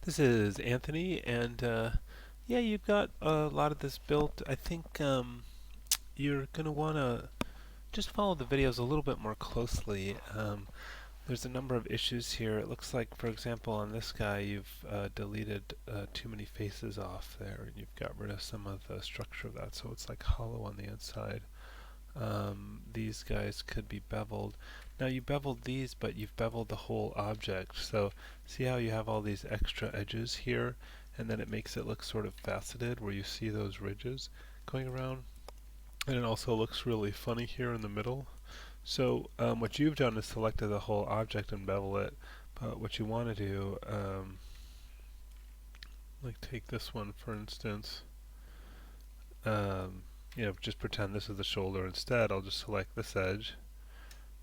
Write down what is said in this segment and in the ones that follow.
This is Anthony, and yeah, you've got a lot of this built. I think you're going to want to just follow the videos a little bit more closely. There's a number of issues here. It looks like, for example, on this guy, you've deleted too many faces off there, and you've got rid of some of the structure of that, so it's like hollow on the inside. These guys could be beveled. Now you beveled these, but you've beveled the whole object. So see how you have all these extra edges here, and then it makes it look sort of faceted where you see those ridges going around. And it also looks really funny here in the middle. So what you've done is selected the whole object and bevel it. But what you want to do, like take this one for instance, um, just pretend this is the shoulder. Instead, I'll just select this edge,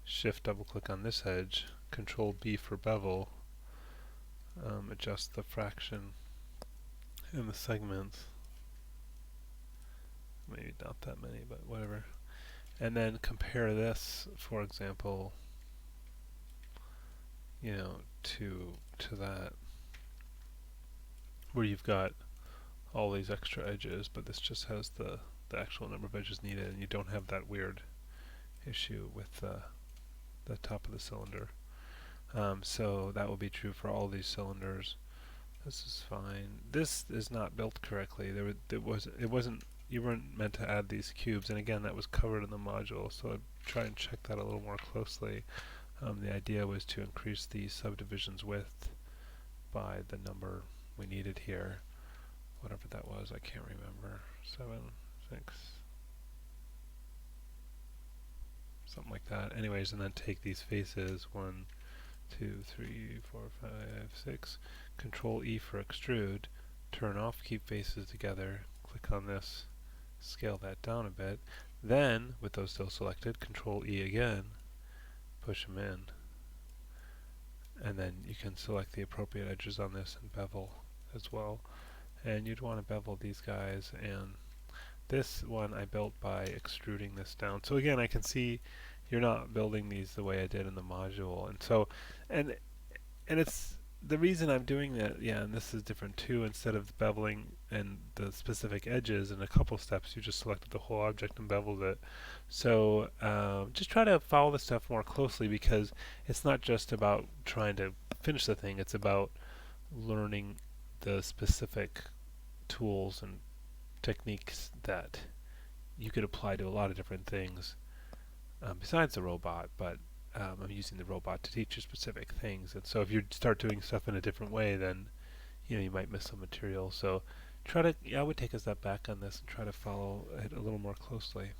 shift double click on this edge, control B for bevel, adjust the fraction in the segments, maybe not that many, but whatever, and then compare this, for example, to that, where you've got all these extra edges, but this just has the actual number of edges needed, and you don't have that weird issue with the top of the cylinder. So that will be true for all these cylinders. This is fine. This is not built correctly. It wasn't. You weren't meant to add these cubes, and again, that was covered in the module. So I'd try and check that a little more closely. The idea was to increase the subdivision's width by the number we needed here, whatever that was. I can't remember. 7, 6, something like that. Anyways, and then take these faces 1, 2, 3, 4, 5, 6. Control E for extrude. Turn off keep faces together. Click on this. Scale that down a bit. Then, with those still selected, Control E again. Push them in. And then you can select the appropriate edges on this and bevel as well. And you'd want to bevel these guys, and this one I built by extruding this down. So again, I can see you're not building these the way I did in the module, and so and it's the reason I'm doing that. Yeah, and this is different too. Instead of beveling and the specific edges in a couple steps, you just selected the whole object and beveled it. So just try to follow the stuff more closely, because it's not just about trying to finish the thing. It's about learning the specific tools and techniques that you could apply to a lot of different things besides the robot, but I'm using the robot to teach you specific things. And so if you start doing stuff in a different way, then you might miss some material. So I would take a step back on this and try to follow it a little more closely.